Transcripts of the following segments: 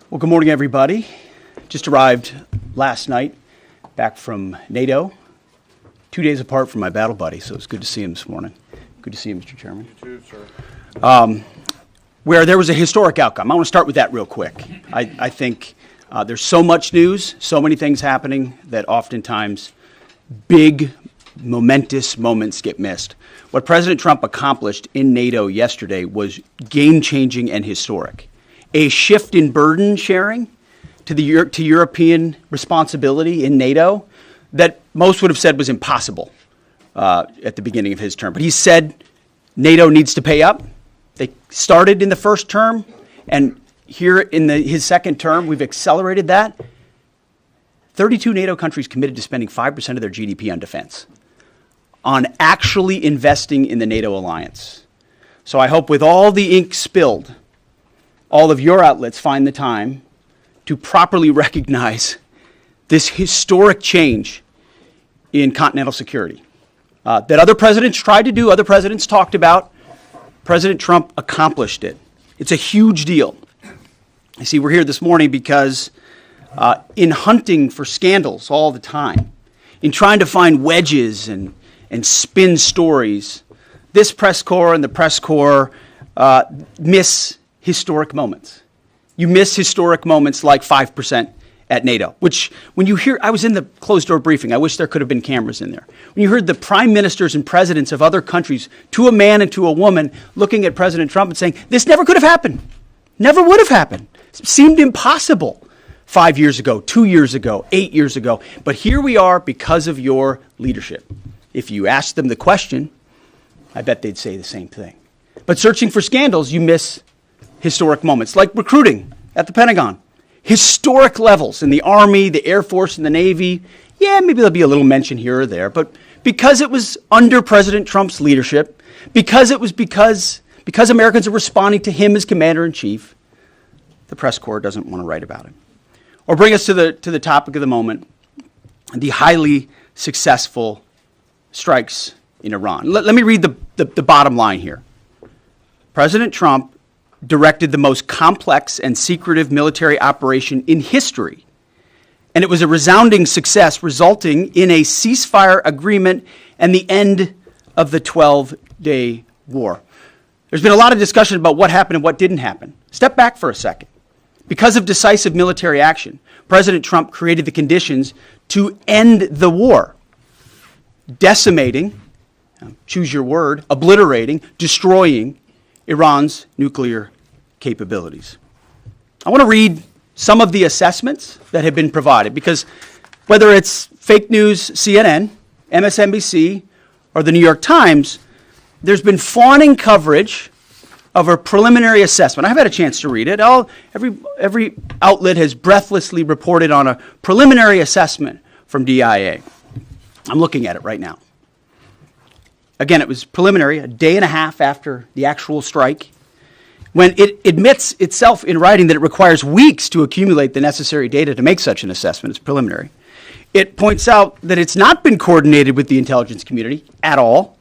Well, good morning, everybody. Just arrived last night back from NATO, 2 days apart from my battle buddy, so it's good to see him this morning. Good to see you, Mr. Chairman. You too, sir. Where there was a historic outcome. I want to start with that real quick. I think there's so much news, so many things happening that oftentimes big, momentous moments get missed. What President Trump accomplished in NATO yesterday was game-changing and historic. A shift in burden sharing to European responsibility in NATO that most would have said was impossible at the beginning of his term. But he said NATO needs to pay up. They started in the first term, and here in his second term, we've accelerated that. 32 NATO countries committed to spending 5% of their GDP on defense, on actually investing in the NATO alliance. So I hope with all the ink spilled, all of your outlets find the time to properly recognize this historic change in continental security that other presidents tried to do, other presidents talked about. President Trump accomplished it. It's a huge deal. You see, we're here this morning because in hunting for scandals all the time, in trying to find wedges and spin stories, this press corps and the press corps miss historic moments. You miss historic moments like 5% at NATO, which when you hear, I was in the closed door briefing, I wish there could have been cameras in there. When you heard the prime ministers and presidents of other countries, to a man and to a woman, looking at President Trump and saying, this never could have happened, never would have happened. It seemed impossible 5 years ago, 2 years ago, 8 years ago, but here we are because of your leadership. If you asked them the question, I bet they'd say the same thing. But searching for scandals, you miss historic moments, like recruiting at the Pentagon. Historic levels in the Army, the Air Force, and the Navy. Yeah, maybe there'll be a little mention here or there, but because it was under President Trump's leadership, because Americans are responding to him as commander-in-chief, the press corps doesn't want to write about it. Or bring us to the topic of the moment, the highly successful strikes in Iran. Let me read the bottom line here. President Trump directed the most complex and secretive military operation in history, and it was a resounding success, resulting in a ceasefire agreement and the end of the 12-day war. There's been a lot of discussion about what happened and what didn't happen. Step back for a second. Because of decisive military action, President Trump created the conditions to end the war, decimating, choose your word, obliterating, destroying Iran's nuclear capabilities. I want to read some of the assessments that have been provided, because whether it's fake news, CNN, MSNBC, or the New York Times, there's been fawning coverage of a preliminary assessment. I've had a chance to read it. Every outlet has breathlessly reported on a preliminary assessment from DIA. I'm looking at it right now. Again, it was preliminary, a day and a half after the actual strike, when it admits itself in writing that it requires weeks to accumulate the necessary data to make such an assessment. It's preliminary. It points out that it's not been coordinated with the intelligence community at all.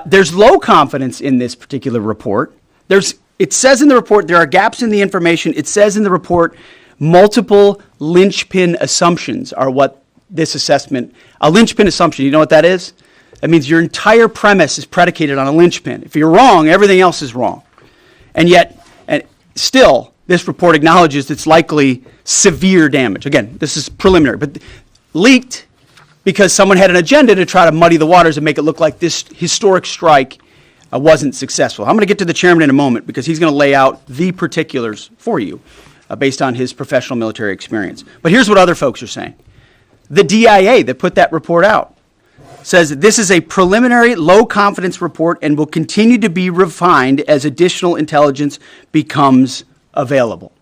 There's low confidence in this particular report. It says in the report there are gaps in the information. It says in the report multiple linchpin assumptions are what this assessment, a linchpin assumption, you know what that is? That means your entire premise is predicated on a linchpin. If you're wrong, everything else is wrong. And yet, still, this report acknowledges it's likely severe damage. Again, this is preliminary, but leaked because someone had an agenda to try to muddy the waters and make it look like this historic strike wasn't successful. I'm going to get to the chairman in a moment because he's going to lay out the particulars for you based on his professional military experience. But here's what other folks are saying. The DIA that put that report out says this is a preliminary low-confidence report and will continue to be refined as additional intelligence becomes available.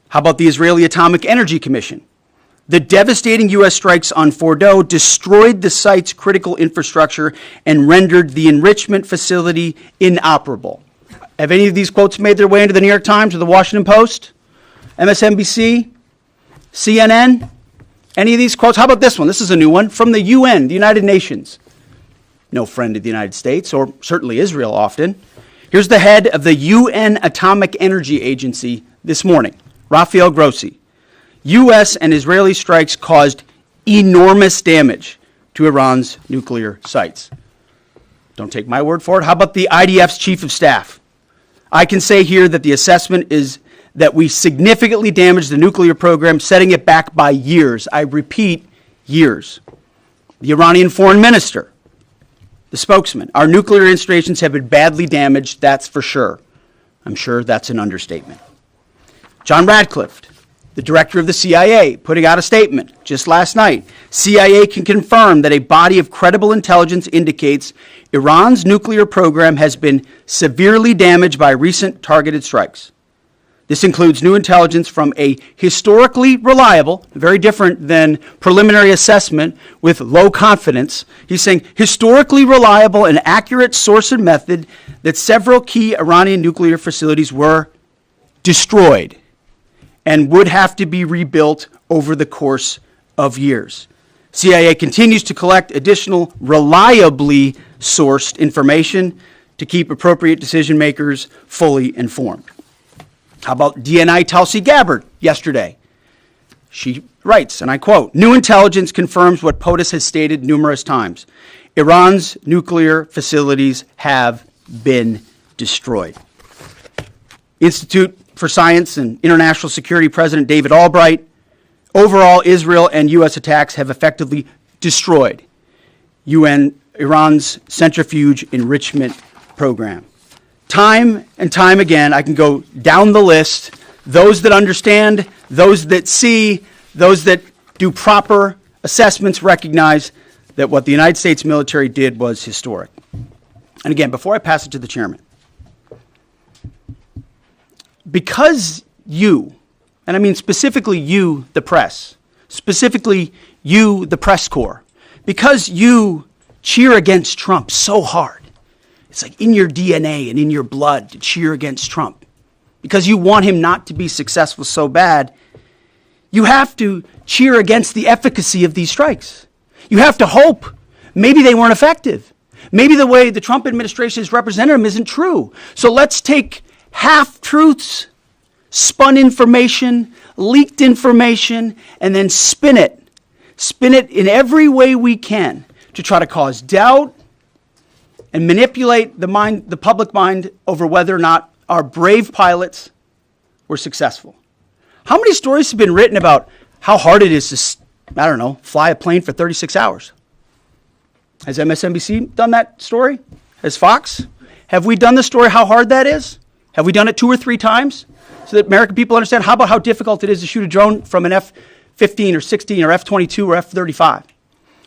How about the Israeli Atomic Energy Commission? The devastating U.S. strikes on Fordo destroyed the site's critical infrastructure and rendered the enrichment facility inoperable. Have any of these quotes made their way into the New York Times or the Washington Post, MSNBC, CNN? Any of these quotes? How about this one? This is a new one from the UN, the United Nations. No friend of the United States, or certainly Israel often. Here's the head of the UN Atomic Energy Agency this morning, Rafael Grossi. U.S. and Israeli strikes caused enormous damage to Iran's nuclear sites. Don't take my word for it. How about the IDF's chief of staff? I can say here that the assessment is that we significantly damaged the nuclear program, setting it back by years. I repeat, years. The Iranian foreign minister, the spokesman, our nuclear installations have been badly damaged, that's for sure. I'm sure that's an understatement. John Radcliffe, the director of the CIA, putting out a statement just last night. CIA can confirm that a body of credible intelligence indicates Iran's nuclear program has been severely damaged by recent targeted strikes. This includes new intelligence from a historically reliable, very different than preliminary assessment with low confidence. He's saying historically reliable and accurate source and method that several key Iranian nuclear facilities were destroyed and would have to be rebuilt over the course of years. CIA continues to collect additional reliably sourced information to keep appropriate decision makers fully informed. How about DNI Tulsi Gabbard yesterday? She writes, and I quote, "New intelligence confirms what POTUS has stated numerous times. Iran's nuclear facilities have been destroyed." Institute for Science and International Security President David Albright, overall Israel and U.S. attacks have effectively destroyed Iran's centrifuge enrichment program. Time and time again, I can go down the list, those that understand, those that see, those that do proper assessments recognize that what the United States military did was historic. And again, before I pass it to the chairman, because you, and I mean specifically you, the press, specifically you, the press corps, because you cheer against Trump so hard, it's like in your DNA and in your blood to cheer against Trump, because you want him not to be successful so bad, you have to cheer against the efficacy of these strikes. You have to hope maybe they weren't effective. Maybe the way the Trump administration has represented them isn't true. So let's take half-truths, spun information, leaked information, and then spin it. Spin it in every way we can to try to cause doubt and manipulate the public mind over whether or not our brave pilots were successful. How many stories have been written about how hard it is to, fly a plane for 36 hours? Has MSNBC done that story? Has Fox? Have we done the story how hard that is? Have we done it 2 or 3 times so that American people understand how about how difficult it is to shoot a drone from an F-15 or 16 or F-22 or F-35?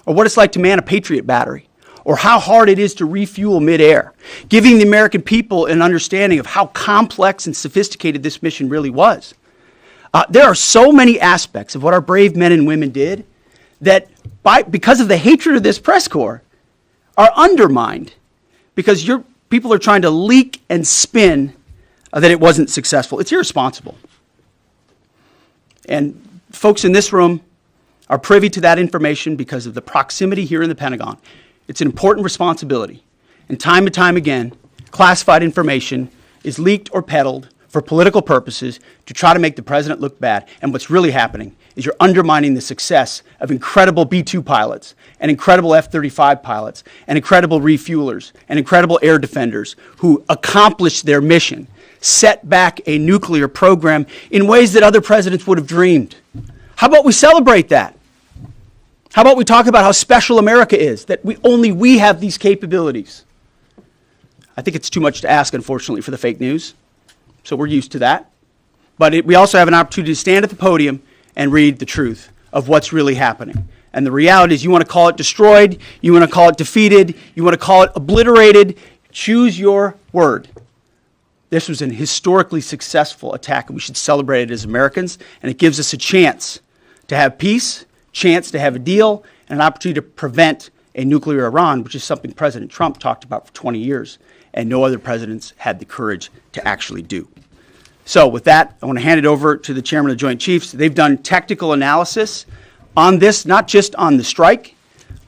Or what it's like to man a Patriot battery? Or how hard it is to refuel midair, giving the American people an understanding of how complex and sophisticated this mission really was. There are so many aspects of what our brave men and women did that, because of the hatred of this press corps, are undermined because your people are trying to leak and spin that it wasn't successful. It's irresponsible. And folks in this room are privy to that information because of the proximity here in the Pentagon. It's an important responsibility. And time again, classified information is leaked or peddled for political purposes to try to make the president look bad. And what's really happening is you're undermining the success of incredible B-2 pilots and incredible F-35 pilots and incredible refuelers and incredible air defenders who accomplished their mission, set back a nuclear program in ways that other presidents would have dreamed. How about we celebrate that? How about we talk about how special America is, that only we have these capabilities? I think it's too much to ask, unfortunately, for the fake news. So we're used to that. But we also have an opportunity to stand at the podium and read the truth of what's really happening. And the reality is you want to call it destroyed, you want to call it defeated, you want to call it obliterated, choose your word. This was an historically successful attack, and we should celebrate it as Americans. And it gives us a chance to have peace, chance to have a deal, and an opportunity to prevent a nuclear Iran, which is something President Trump talked about for 20 years, and no other presidents had the courage to actually do. So with that, I want to hand it over to the chairman of the Joint Chiefs. They've done technical analysis on this, not just on the strike,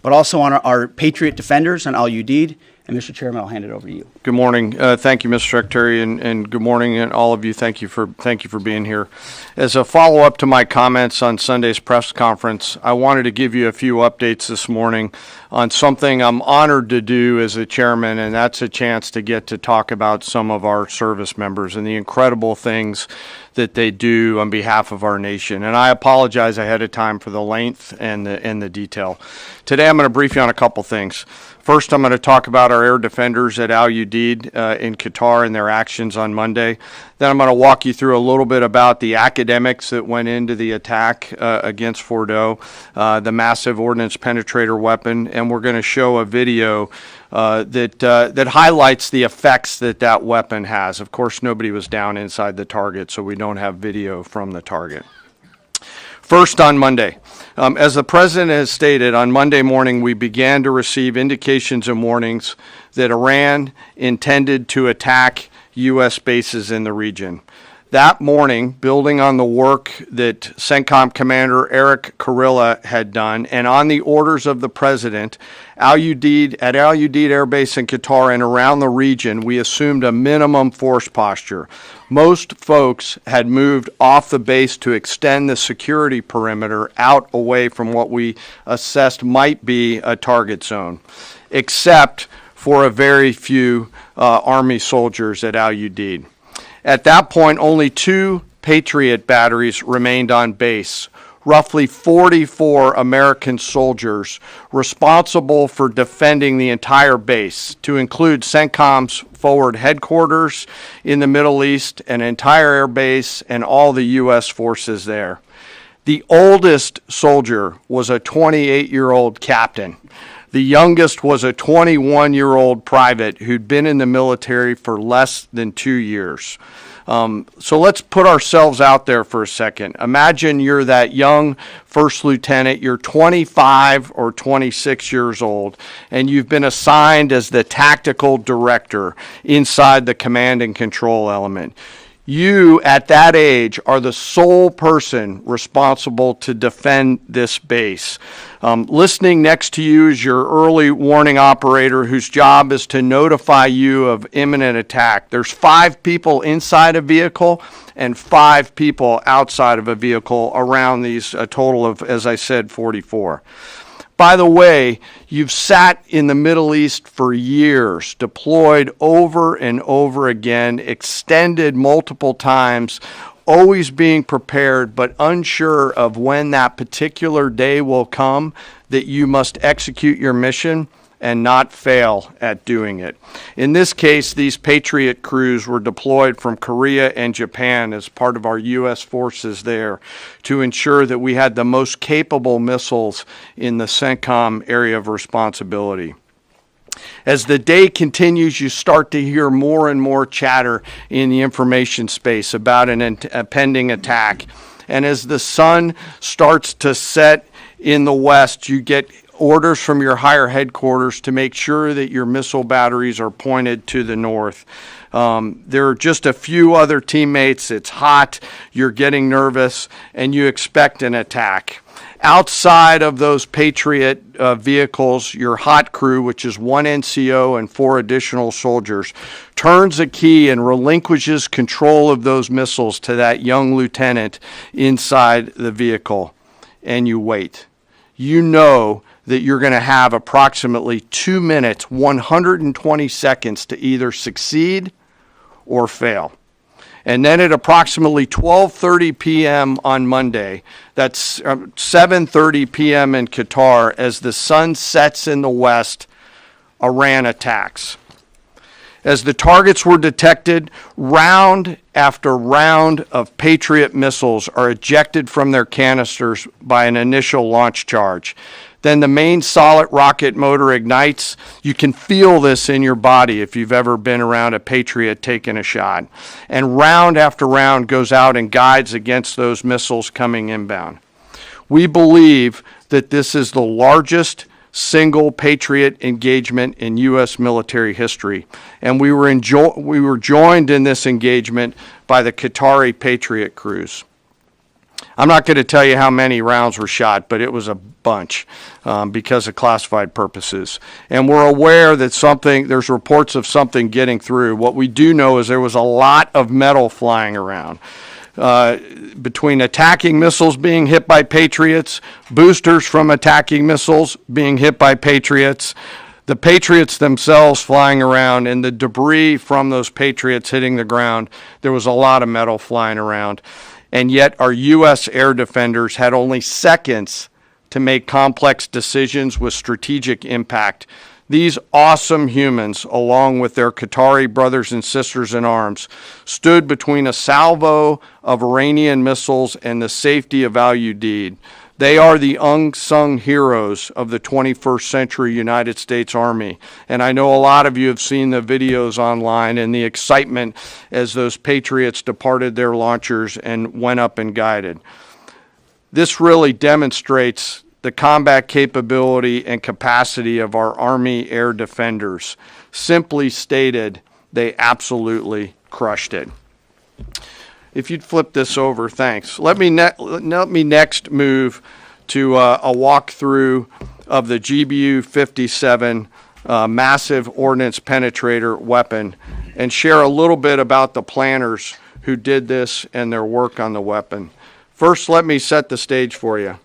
but also on our Patriot defenders on Al-Udeid. And Mr. Chairman, I'll hand it over to you. Good morning. Thank you, Mr. Secretary, and good morning, and all of you. Thank you for being here. As a follow-up to my comments on Sunday's press conference, I wanted to give you a few updates this morning on something I'm honored to do as a chairman, and that's a chance to get to talk about some of our service members and the incredible things that they do on behalf of our nation. And I apologize ahead of time for the length and the detail. Today I'm going to brief you on a couple things. First, I'm going to talk about our air defenders at Al-Udeid in Qatar and their actions on Monday. Then I'm going to walk you through a little bit about the academics that went into the attack against Fordo, the massive ordnance penetrator weapon, and we're going to show a video that highlights the effects that weapon has. Of course, nobody was down inside the target, so we don't have video from the target. First, on Monday, as the President has stated, on Monday morning we began to receive indications and warnings that Iran intended to attack U.S. bases in the region. That morning, building on the work that CENTCOM Commander Eric Kurilla had done, and on the orders of the President, at Al-Udeid Air Base in Qatar and around the region, we assumed a minimum force posture. Most folks had moved off the base to extend the security perimeter out away from what we assessed might be a target zone, except for a very few Army soldiers at Al-Udeid. At that point, only 2 Patriot batteries remained on base, roughly 44 American soldiers responsible for defending the entire base, to include CENTCOM's forward headquarters in the Middle East, an entire air base, and all the U.S. forces there. The oldest soldier was a 28-year-old captain. The youngest was a 21-year-old private who'd been in the military for less than 2 years. So let's put ourselves out there for a second. Imagine you're that young first lieutenant, you're 25 or 26 years old, and you've been assigned as the tactical director inside the command and control element. You, at that age, are the sole person responsible to defend this base. Listening next to you is your early warning operator whose job is to notify you of imminent attack. There's 5 people inside a vehicle and 5 people outside of a vehicle around these, a total of, as I said, 44. By the way, you've sat in the Middle East for years, deployed over and over again, extended multiple times, always being prepared, but unsure of when that particular day will come that you must execute your mission and not fail at doing it. In this case, these Patriot crews were deployed from Korea and Japan as part of our U.S. forces there to ensure that we had the most capable missiles in the CENTCOM area of responsibility. As the day continues, you start to hear more and more chatter in the information space about a pending attack. And as the sun starts to set in the west, you get orders from your higher headquarters to make sure that your missile batteries are pointed to the north. There are just a few other teammates. It's hot, you're getting nervous, and you expect an attack. Outside of those Patriot vehicles, your hot crew, which is 1 NCO and 4 additional soldiers, turns a key and relinquishes control of those missiles to that young lieutenant inside the vehicle. And you wait. You know that you're going to have approximately 2 minutes, 120 seconds to either succeed or fail. And then at approximately 12:30 p.m. on Monday, that's 7:30 p.m. in Qatar, as the sun sets in the west, Iran attacks. As the targets were detected, round after round of Patriot missiles are ejected from their canisters by an initial launch charge. Then the main solid rocket motor ignites. You can feel this in your body if you've ever been around a Patriot taking a shot. And round after round goes out and guides against those missiles coming inbound. We believe that this is the largest single Patriot engagement in U.S. military history. And we were joined in this engagement by the Qatari Patriot crews. I'm not going to tell you how many rounds were shot, but it was a bunch because of classified purposes. And we're aware that there's reports of something getting through. What we do know is there was a lot of metal flying around. Between attacking missiles being hit by Patriots, boosters from attacking missiles being hit by Patriots, the Patriots themselves flying around, and the debris from those Patriots hitting the ground, there was a lot of metal flying around. And yet our U.S. air defenders had only seconds to make complex decisions with strategic impact. These awesome humans, along with their Qatari brothers and sisters in arms, stood between a salvo of Iranian missiles and the safety of Al Udeid. They are the unsung heroes of the 21st century United States Army. And I know a lot of you have seen the videos online and the excitement as those Patriots departed their launchers and went up and guided. This really demonstrates the combat capability and capacity of our Army air defenders. Simply stated, they absolutely crushed it. If you'd flip this over, thanks. Let me next move to a walkthrough of the GBU-57 massive ordnance penetrator weapon and share a little bit about the planners who did this and their work on the weapon. First, let me set the stage for you.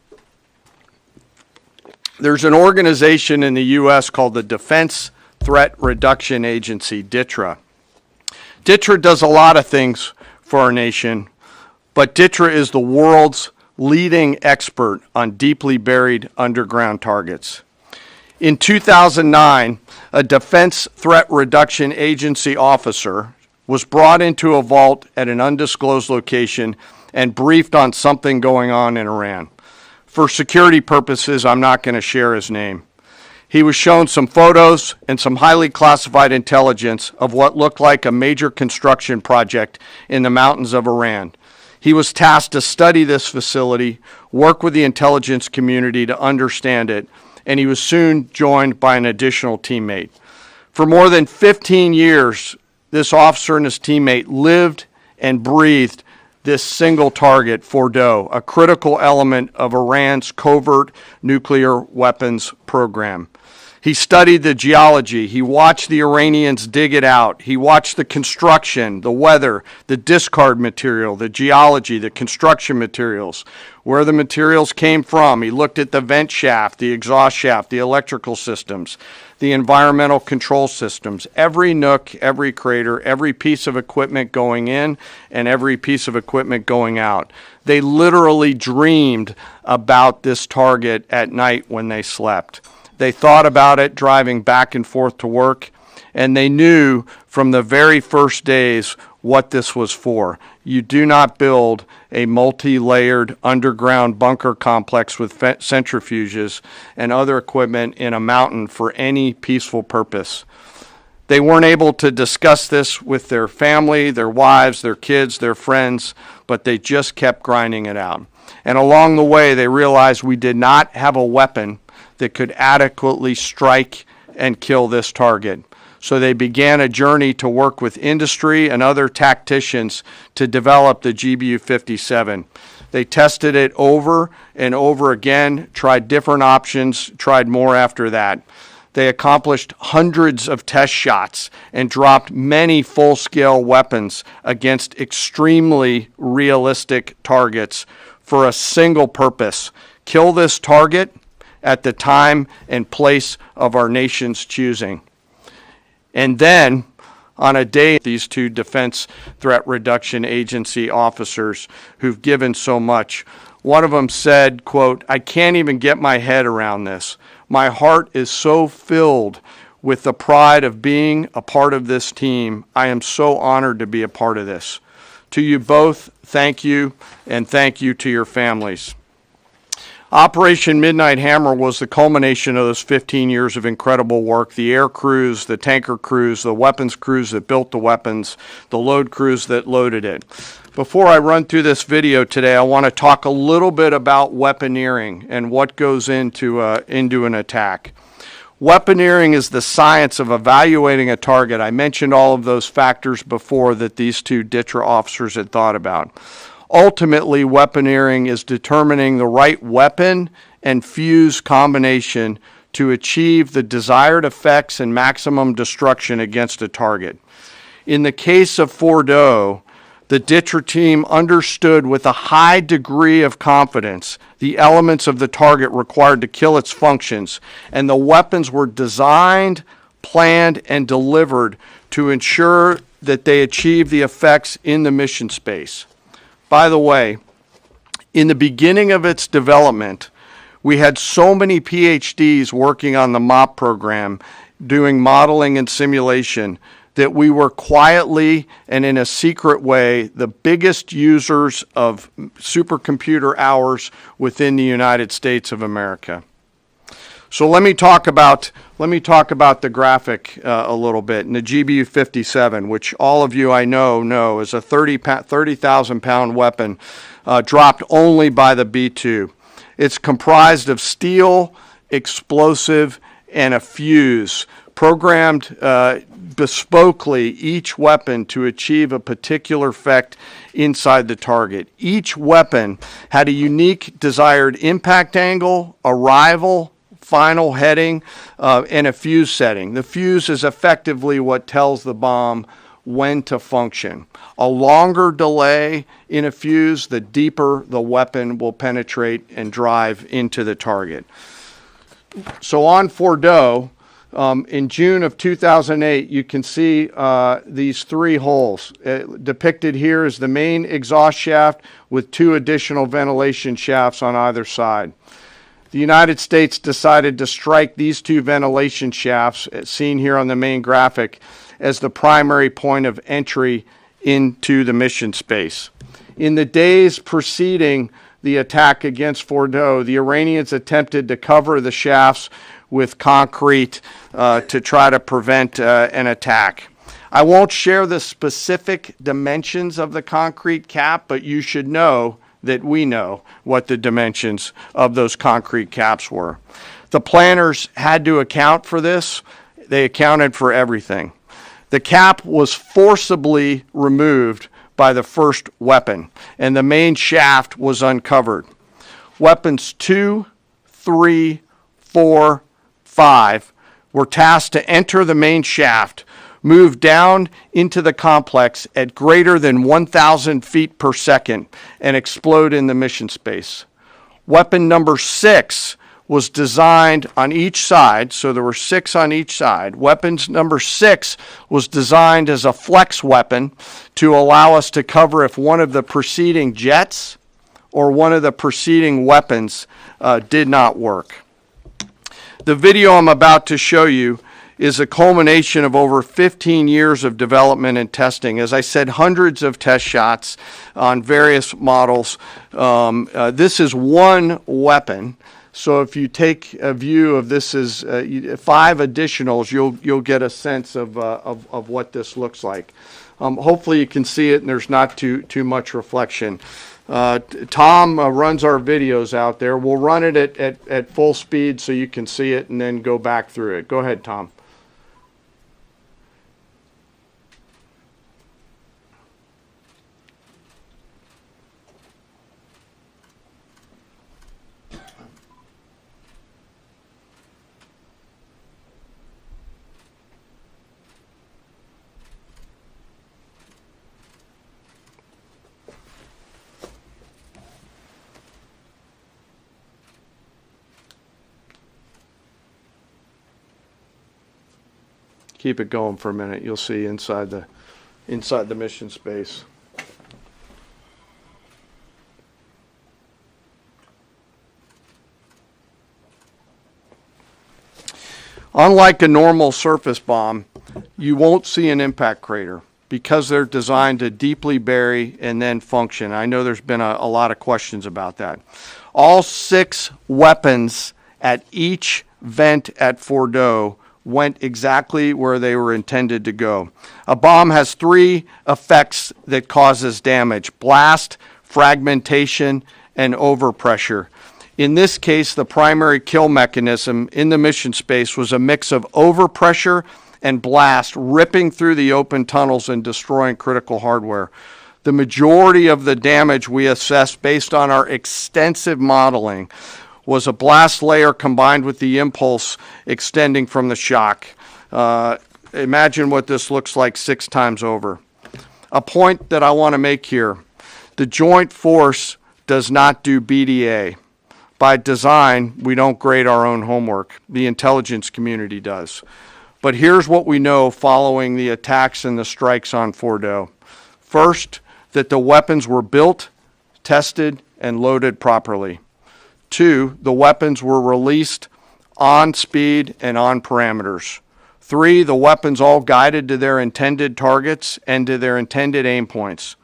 There's an organization in the U.S. called the Defense Threat Reduction Agency, DTRA. DTRA does a lot of things for our nation, but DTRA is the world's leading expert on deeply buried underground targets. In 2009, a Defense Threat Reduction Agency officer was brought into a vault at an undisclosed location and briefed on something going on in Iran. For security purposes, I'm not going to share his name. He was shown some photos and some highly classified intelligence of what looked like a major construction project in the mountains of Iran. He was tasked to study this facility, work with the intelligence community to understand it, and he was soon joined by an additional teammate. For more than 15 years, this officer and his teammate lived and breathed this single target, Fordo, a critical element of Iran's covert nuclear weapons program. He studied the geology. He watched the Iranians dig it out. He watched the construction, the weather, the discard material, the geology, the construction materials, where the materials came from. He looked at the vent shaft, the exhaust shaft, the electrical systems, the environmental control systems, every nook, every crater, every piece of equipment going in and every piece of equipment going out. They literally dreamed about this target at night when they slept. They thought about it driving back and forth to work, and they knew from the very first days what this was for. You do not build a multi-layered underground bunker complex with centrifuges and other equipment in a mountain for any peaceful purpose. They weren't able to discuss this with their family, their wives, their kids, their friends, but they just kept grinding it out. And along the way, they realized we did not have a weapon that could adequately strike and kill this target. So they began a journey to work with industry and other tacticians to develop the GBU-57. They tested it over and over again, tried different options, tried more after that. They accomplished hundreds of test shots and dropped many full-scale weapons against extremely realistic targets for a single purpose: kill this target at the time and place of our nation's choosing. And then, on a day, these two Defense Threat Reduction Agency officers who've given so much, one of them said, quote, "I can't even get my head around this. My heart is so filled with the pride of being a part of this team. I am so honored to be a part of this." To you both, thank you, and thank you to your families. Operation Midnight Hammer was the culmination of those 15 years of incredible work. The air crews, the tanker crews, the weapons crews that built the weapons, the load crews that loaded it. Before I run through this video today, I want to talk a little bit about weaponeering and what goes into an attack. Weaponeering is the science of evaluating a target. I mentioned all of those factors before that these two DTRA officers had thought about. Ultimately, weaponeering is determining the right weapon and fuse combination to achieve the desired effects and maximum destruction against a target. In the case of Fordo, the DTRA team understood with a high degree of confidence the elements of the target required to kill its functions, and the weapons were designed, planned, and delivered to ensure that they achieve the effects in the mission space. By the way, in the beginning of its development, we had so many PhDs working on the MOP program, doing modeling and simulation, that we were quietly and in a secret way the biggest users of supercomputer hours within the United States of America. So let me talk about the graphic a little bit. And the GBU 57, which all of you I know is a 30,000 pound weapon dropped only by the B-2. It's comprised of steel, explosive, and a fuse, programmed bespokely each weapon to achieve a particular effect inside the target. Each weapon had a unique desired impact angle, arrival, final heading, and a fuse setting. The fuse is effectively what tells the bomb when to function. A longer delay in a fuse, the deeper the weapon will penetrate and drive into the target. So on Fordo, in June of 2008, you can see these three holes. Depicted here is the main exhaust shaft with two additional ventilation shafts on either side. The United States decided to strike these two ventilation shafts, seen here on the main graphic, as the primary point of entry into the mission space. In the days preceding the attack against Fordo, the Iranians attempted to cover the shafts with concrete to try to prevent an attack. I won't share the specific dimensions of the concrete cap, but you should know that we know what the dimensions of those concrete caps were. The planners had to account for this. They accounted for everything. The cap was forcibly removed by the first weapon, and the main shaft was uncovered. Weapons 2, 3, 4, 5 were tasked to enter the main shaft, move down into the complex at greater than 1,000 feet per second, and explode in the mission space. Weapon number 6 was designed on each side, so there were 6 on each side. Weapons number 6 was designed as a flex weapon to allow us to cover if one of the preceding jets or one of the preceding weapons did not work. The video I'm about to show you is a culmination of over 15 years of development and testing. As I said, hundreds of test shots on various models. This is one weapon. So if you take a view of this as 5 additionals, you'll get a sense of what this looks like. Hopefully you can see it and there's not too much reflection. Tom runs our videos out there. We'll run it at full speed so you can see it and then go back through it. Go ahead, Tom. Keep it going for a minute. You'll see inside the mission space. Unlike a normal surface bomb, you won't see an impact crater because they're designed to deeply bury and then function. I know there's been a lot of questions about that. All 6 weapons at each vent at Fordo went exactly where they were intended to go. A bomb has 3 effects that causes damage: blast, fragmentation, and overpressure. In this case, the primary kill mechanism in the mission space was a mix of overpressure and blast ripping through the open tunnels and destroying critical hardware. The majority of the damage we assessed based on our extensive modeling was a blast layer combined with the impulse extending from the shock. Imagine what this looks like 6 times over. A point that I want to make here, the Joint Force does not do BDA. By design, we don't grade our own homework. The intelligence community does. But here's what we know following the attacks and the strikes on Fordo. First, that the weapons were built, tested, and loaded properly. 2, the weapons were released on speed and on parameters. 3, the weapons all guided to their intended targets and to their intended aim points.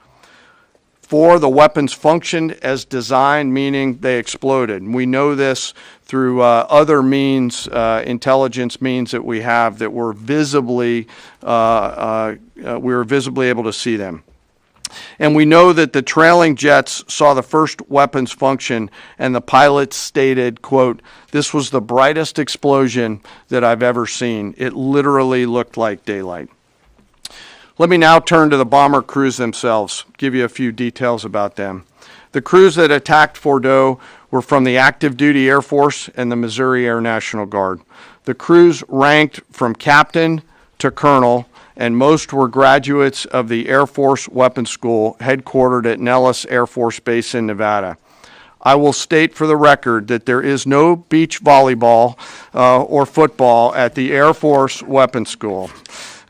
4, the weapons functioned as designed, meaning they exploded. And we know this through other means, intelligence means that we have that were visibly, we were visibly able to see them. And we know that the trailing jets saw the first weapons function, and the pilots stated, quote, "This was the brightest explosion that I've ever seen. It literally looked like daylight." Let me now turn to the bomber crews themselves, give you a few details about them. The crews that attacked Fordo were from the active duty Air Force and the Missouri Air National Guard. The crews ranked from captain to colonel, and most were graduates of the Air Force Weapons School headquartered at Nellis Air Force Base in Nevada. I will state for the record that there is no beach volleyball or football at the Air Force Weapons School.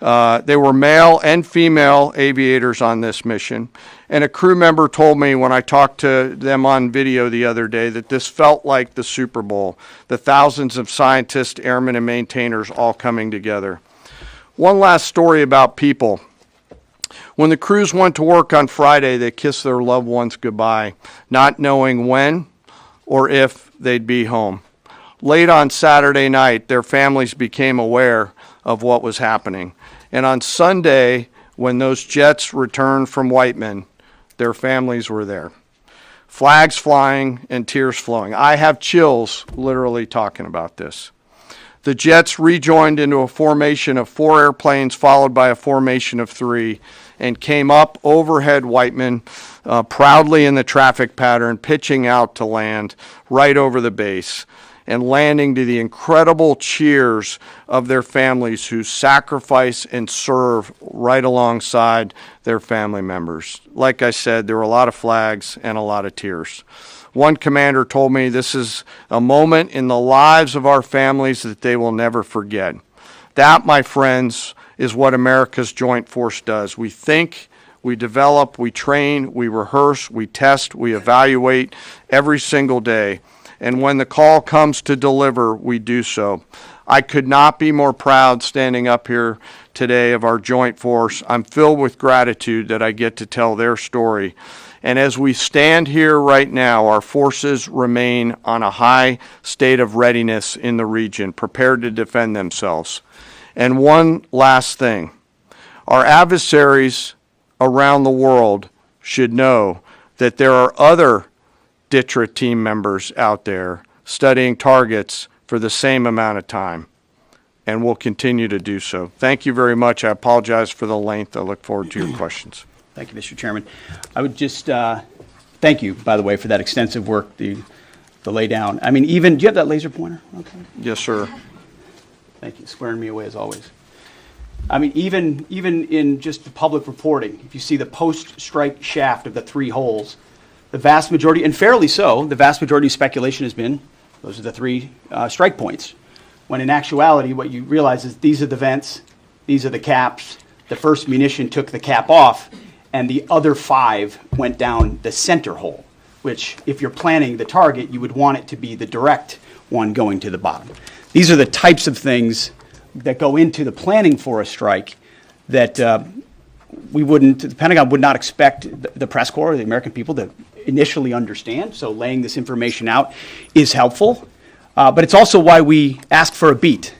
They were male and female aviators on this mission, and a crew member told me when I talked to them on video the other day that this felt like the Super Bowl, the thousands of scientists, airmen, and maintainers all coming together. One last story about people. When the crews went to work on Friday, they kissed their loved ones goodbye, not knowing when or if they'd be home. Late on Saturday night, their families became aware of what was happening. And on Sunday, when those jets returned from Whiteman, their families were there. Flags flying and tears flowing. I have chills literally talking about this. The jets rejoined into a formation of 4 airplanes followed by a formation of 3 and came up overhead Whiteman proudly in the traffic pattern, pitching out to land right over the base and landing to the incredible cheers of their families who sacrifice and serve right alongside their family members. Like I said, there were a lot of flags and a lot of tears. One commander told me this is a moment in the lives of our families that they will never forget. That, my friends, is what America's Joint Force does. We think, we develop, we train, we rehearse, we test, we evaluate every single day. And when the call comes to deliver, we do so. I could not be more proud standing up here today of our Joint Force. I'm filled with gratitude that I get to tell their story. And as we stand here right now, our forces remain on a high state of readiness in the region, prepared to defend themselves. And one last thing, our adversaries around the world should know that there are other DTRA team members out there studying targets for the same amount of time, and will continue to do so. Thank you very much. I apologize for the length. I look forward to your questions. Thank you, Mr. Chairman. I would just thank you, by the way, for that extensive work, the lay down. I mean, even, do you have that laser pointer? Okay. Yes, sir. Thank you, squaring me away as always. I mean, even in just the public reporting, if you see the post-strike shaft of the 3 holes, the vast majority, and fairly so, the vast majority of speculation has been, those are the 3 strike points. When in actuality, what you realize is these are the vents, these are the caps, the first munition took the cap off, and the other 5 went down the center hole, which if you're planning the target, you would want it to be the direct one going to the bottom. These are the types of things that go into the planning for a strike that the Pentagon would not expect the press corps, the American people, to initially understand. So laying this information out is helpful. But it's also why we ask for a beat,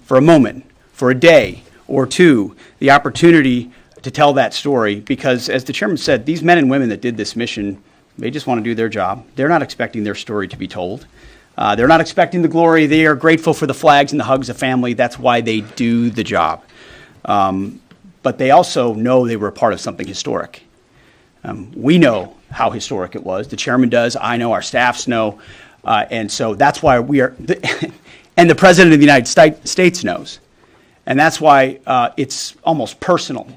for a moment, for a day or 2, the opportunity to tell that story, because as the chairman said, these men and women that did this mission They just want to do their job. They're not expecting their story to be told. They're not expecting the glory. They are grateful for the flags and the hugs of family. That's why they do the job. But they also know they were a part of something historic. We know how historic it was. The chairman does. I know. Our staffs know. And so that's why we are, and the President of the United States knows. And that's why it's almost personal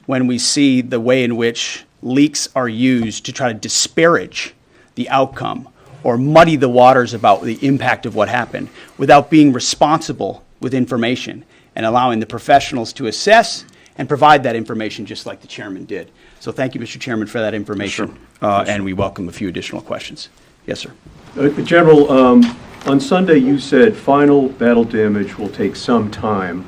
when we see the way in which leaks are used to try to disparage the outcome or muddy the waters about the impact of what happened without being responsible with information and allowing the professionals to assess and provide that information just like the chairman did. So thank you, Mr. Chairman, for that information. And we welcome a few additional questions. Yes, sir. General, on Sunday you said final battle damage will take some time.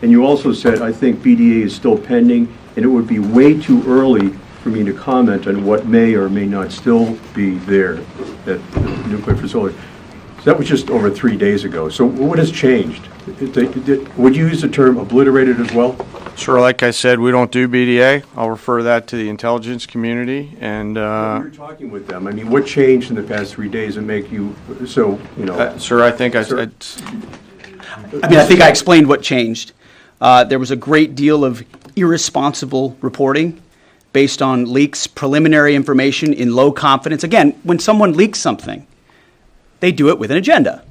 And you also said, I think BDA is still pending, and it would be way too early for me to comment on what may or may not still be there at the nuclear facility. So that was just over 3 days ago. So what has changed? Would you use the term obliterated as well? Sure, like I said, we don't do BDA. I'll refer that to the intelligence community. And You're talking with them. I mean, what changed in the past 3 days and make you so, you know? sir, I think I think I explained what changed. There was a great deal of irresponsible reporting based on leaks, preliminary information in low confidence. Again, when someone leaks something, they do it with an agenda.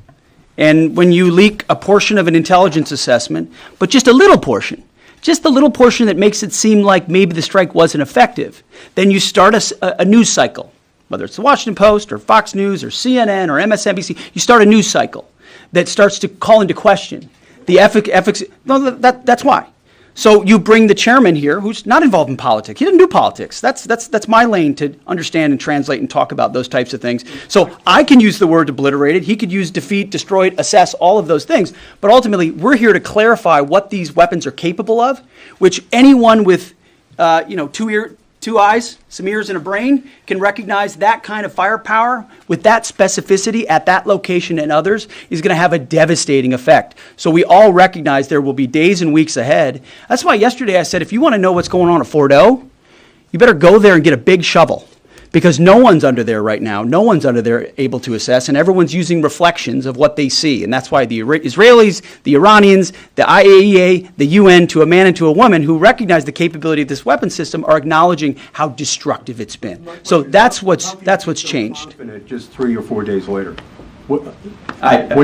And when you leak a portion of an intelligence assessment, but just a little portion that makes it seem like maybe the strike wasn't effective, then you start a news cycle, whether it's the Washington Post or Fox News or CNN or MSNBC, you start a news cycle that starts to call into question the ethics. No, that's why. So you bring the chairman here, who's not involved in politics. He doesn't do politics. That's my lane to understand and translate and talk about those types of things. So I can use the word obliterated. He could use defeat, destroyed, assess, all of those things. But ultimately, we're here to clarify what these weapons are capable of, which anyone with, two eyes, some ears, and a brain can recognize that kind of firepower with that specificity at that location and others is going to have a devastating effect. So we all recognize there will be days and weeks ahead. That's why yesterday I said, if you want to know what's going on at Fordo, you better go there and get a big shovel. Because no one's under there right now. No one's under there able to assess, and everyone's using reflections of what they see. And that's why the Israelis, the Iranians, the IAEA, the UN, to a man and to a woman who recognize the capability of this weapon system are acknowledging how destructive it's been. So that's what's changed. Just 3 or 4 days later. What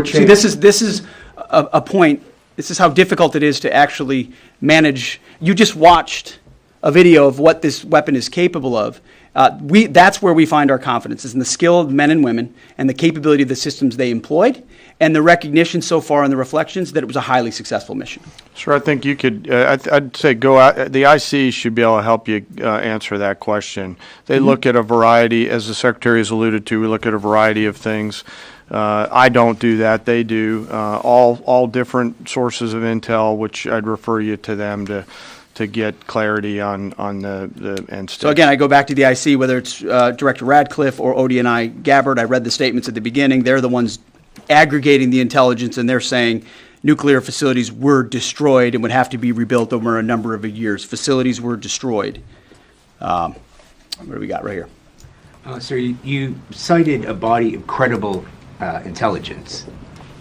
changed? See, this is a point. This is how difficult it is to actually manage. You just watched a video of what this weapon is capable of. That's where we find our confidence, is in the skill of men and women and the capability of the systems they employed and the recognition so far in the reflections that it was a highly successful mission. Sure, I think you could, I'd say go out, the IC should be able to help you answer that question. They look at a variety, as the Secretary has alluded to, we look at a variety of things. I don't do that, they do. All different sources of intel, which I'd refer you to them to get clarity on the end state. So again, I go back to the IC, whether it's Director Radcliffe or ODNI Gabbard. I read the statements at the beginning. They're the ones aggregating the intelligence, and they're saying nuclear facilities were destroyed and would have to be rebuilt over a number of years. Facilities were destroyed. What do we got right here? Sir, you cited a body of credible intelligence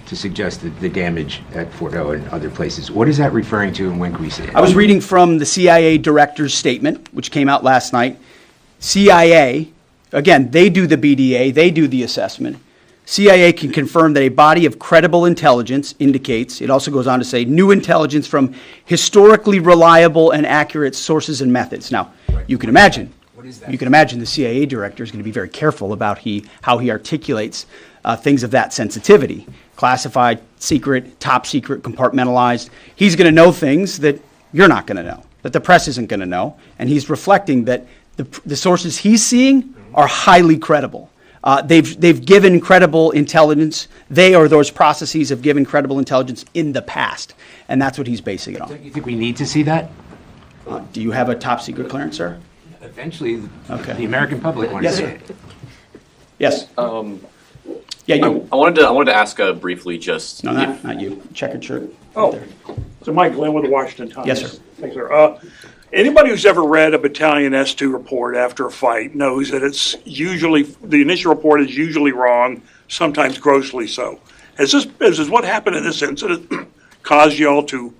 to suggest that the damage at Fordo and other places. What is that referring to, and when can we see it? I was reading from the CIA director's statement, which came out last night. CIA, again, they do the BDA, they do the assessment. CIA can confirm that a body of credible intelligence indicates, it also goes on to say, new intelligence from historically reliable and accurate sources and methods. Now, you can imagine. What is that? You can imagine the CIA director is going to be very careful about how he articulates things of that sensitivity. Classified, secret, top secret, compartmentalized. He's going to know things that you're not going to know, that the press isn't going to know, and he's reflecting that the sources he's seeing are highly credible. They've given credible intelligence. They or those processes have given credible intelligence in the past, and that's what he's basing it on. Don't you think we need to see that? Do you have a top secret clearance, sir? Eventually, Okay. the American public wants to see it. Yes. Yeah, you. I wanted to ask briefly just. No, not you. Checkered shirt. Oh. Right there. So Mike Glenn with the Washington Times. Yes, sir. Thanks, sir. Anybody who's ever read a Battalion S2 report after a fight knows that it's usually, the initial report is usually wrong, sometimes grossly so. Has what happened in this incident caused you all to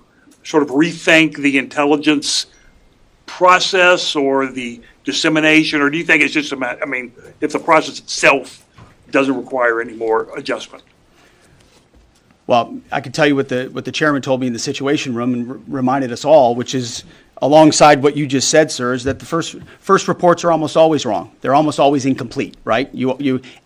sort of rethink the intelligence process or the dissemination, or do you think it's just a matter, I mean, if the process itself doesn't require any more adjustment? Well, I can tell you what the chairman told me in the Situation Room and reminded us all, which is alongside what you just said, sir, is that the first reports are almost always wrong. They're almost always incomplete, right?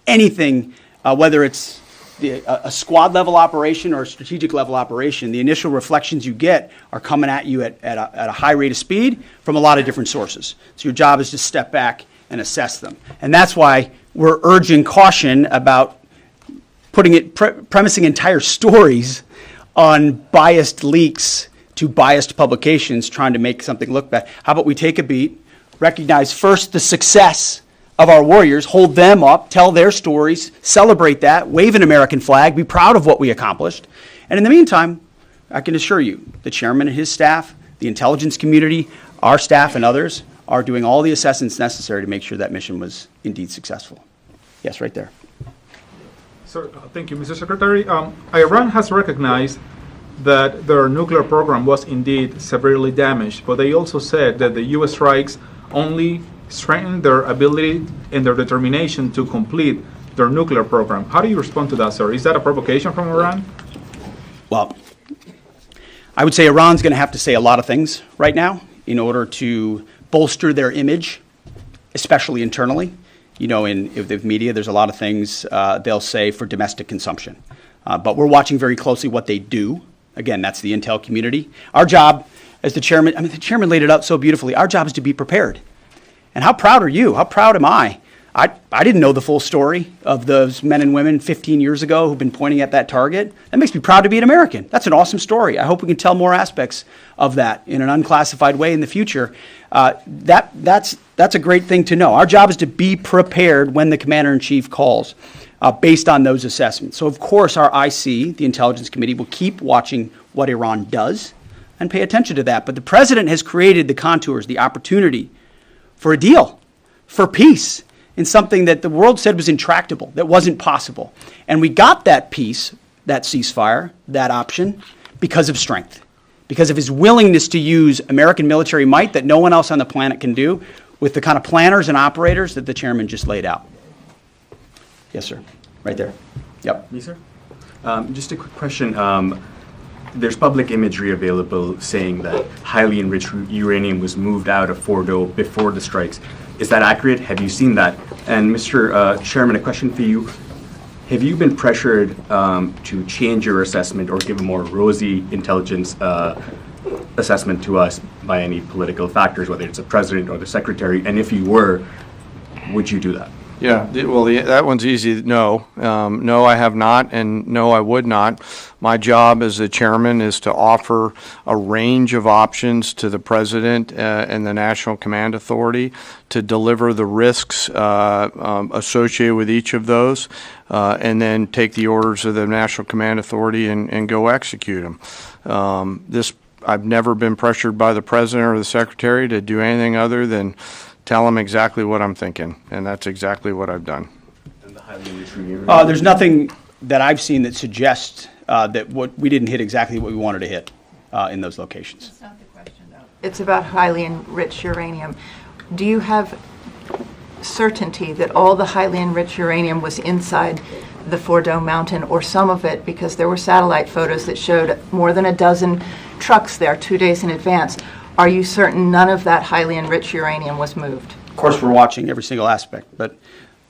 Anything, whether it's a squad level operation or a strategic level operation, the initial reflections you get are coming at you at a high rate of speed from a lot of different sources. So your job is to step back and assess them. And that's why we're urging caution about premising entire stories on biased leaks to biased publications trying to make something look bad. How about we take a beat, recognize first the success of our warriors, hold them up, tell their stories, celebrate that, wave an American flag, be proud of what we accomplished. And in the meantime, I can assure you, the chairman and his staff, the intelligence community, our staff and others are doing all the assessments necessary to make sure that mission was indeed successful. Yes, right there. Sir, thank you, Mr. Secretary. Iran has recognized that their nuclear program was indeed severely damaged, but they also said that the U.S. strikes only strengthened their ability and their determination to complete their nuclear program. How do you respond to that, sir? Is that a provocation from Iran? Well, I would say Iran's going to have to say a lot of things right now in order to bolster their image, especially internally. You know, in the media, there's a lot of things they'll say for domestic consumption. But we're watching very closely what they do. Again, that's the intel community. Our job as the chairman, the chairman laid it out so beautifully. Our job is to be prepared. And how proud are you? How proud am I? I didn't know the full story of those men and women 15 years ago who've been pointing at that target. That makes me proud to be an American. That's an awesome story. I hope we can tell more aspects of that in an unclassified way in the future. That's a great thing to know. Our job is to be prepared when the commander-in-chief calls based on those assessments. So, of course, our IC, the Intelligence Committee, will keep watching what Iran does and pay attention to that. But the president has created the contours, the opportunity for a deal, for peace, in something that the world said was intractable, that wasn't possible. And we got that peace, that ceasefire, that option, because of strength, because of his willingness to use American military might that no one else on the planet can do with the kind of planners and operators that the chairman just laid out. Yes, sir. Right there. Yep. Me, sir? Just a quick question. There's public imagery available saying that highly enriched uranium was moved out of Fordo before the strikes. Is that accurate? Have you seen that? And Mr. Chairman, a question for you. Have you been pressured to change your assessment or give a more rosy intelligence assessment to us by any political factors, whether it's the president or the secretary? And if you were, would you do that? Yeah, well, that one's easy. No. No, I have not, and no, I would not. My job as the chairman is to offer a range of options to the president and the National Command Authority to deliver the risks associated with each of those, and then take the orders of the National Command Authority and go execute them. I've never been pressured by the president or the secretary to do anything other than tell them exactly what I'm thinking, and that's exactly what I've done. And the highly enriched uranium? There's nothing that I've seen that suggests that we didn't hit exactly what we wanted to hit in those locations. That's not the question, though. It's about highly enriched uranium. Do you have certainty that all the highly enriched uranium was inside the Fordo mountain, or some of it, because there were satellite photos that showed more than a dozen trucks there 2 days in advance? Are you certain none of that highly enriched uranium was moved? Of course, we're watching every single aspect, but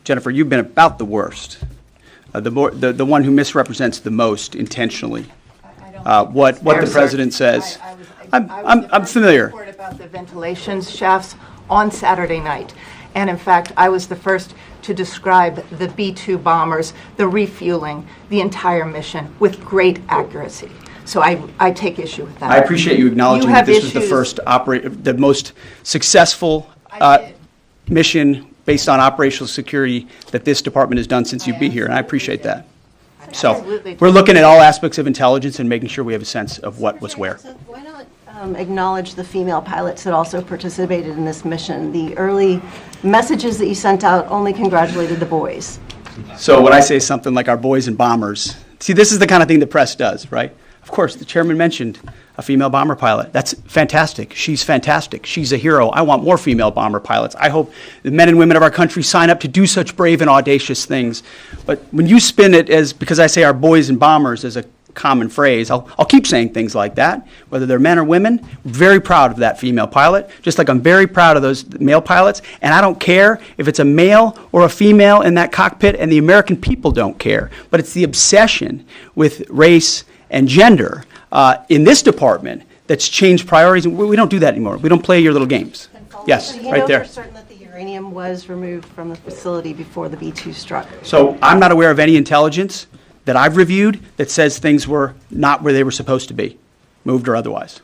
Jennifer, you've been about the worst, the one who misrepresents the most intentionally. What the president says. I'm familiar. Report about the ventilation shafts on Saturday night, and in fact, I was the first to describe the B-2 bombers, the refueling, the entire mission with great accuracy. So I take issue with that. I appreciate you acknowledging that this was the first the most successful mission based on operational security that this department has done since you've been here, and I appreciate that. So we're looking at all aspects of intelligence and making sure we have a sense of what was where. So why not acknowledge the female pilots that also participated in this mission. The early messages that you sent out only congratulated the boys. So when I say something like our boys and bombers, see, this is the kind of thing the press does, right? Of course, the chairman mentioned a female bomber pilot. That's fantastic. She's fantastic. She's a hero. I want more female bomber pilots. I hope the men and women of our country sign up to do such brave and audacious things. But when you spin it as, because I say our boys and bombers as a common phrase, I'll keep saying things like that, whether they're men or women. Very proud of that female pilot, just like I'm very proud of those male pilots, and I don't care if it's a male or a female in that cockpit, and the American people don't care. But it's the obsession with race and gender in this department that's changed priorities. We don't do that anymore. We don't play your little games. Yes, You right know there. for certain that the uranium was removed from the facility before the B-2 struck. So I'm not aware of any intelligence that I've reviewed that says things were not where they were supposed to be, moved or otherwise.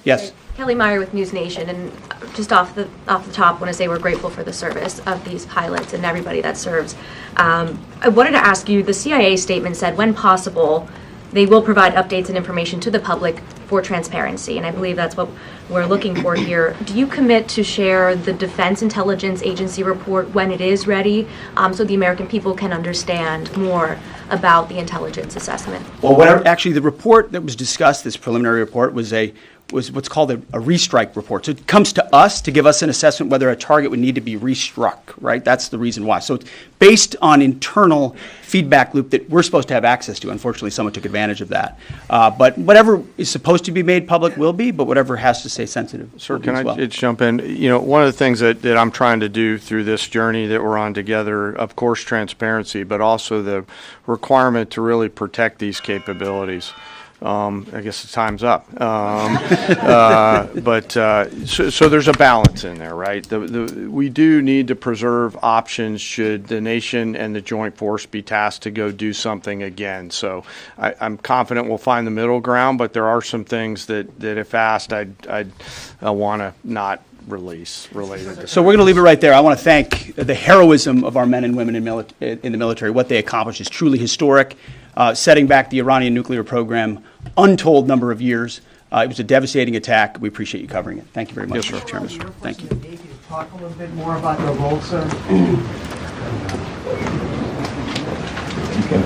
Yes. Kelly Meyer with News Nation, and just off the top, want to say we're grateful for the service of these pilots and everybody that serves. I wanted to ask you, the CIA statement said, when possible, they will provide updates and information to the public for transparency, and I believe that's what we're looking for here. Do you commit to share the Defense Intelligence Agency report when it is ready, so the American people can understand more about the intelligence assessment? Well, actually, the report that was discussed, this preliminary report, was what's called a restrike report. So it comes to us to give us an assessment whether a target would need to be restruck, right? That's the reason why. So it's based on internal feedback loop that we're supposed to have access to. Unfortunately, someone took advantage of that. But whatever is supposed to be made public will be, but whatever has to stay sensitive. Sir, will be can as I well. just jump in? You know, one of the things that I'm trying to do through this journey that we're on together, of course, transparency, but also the requirement to really protect these capabilities. I guess the time's up. So there's a balance in there, right? We do need to preserve options should the nation and the joint force be tasked to go do something again. So I'm confident we'll find the middle ground, but there are some things that if asked, I'd want to not release related to. So we're going to leave it right there. I want to thank the heroism of our men and women in the military. What they accomplished is truly historic, setting back the Iranian nuclear program untold number of years. It was a devastating attack. We appreciate you covering it. Thank you very much, Mr. Chairman. Thank you. Maybe to talk a little bit more about the role, sir. You can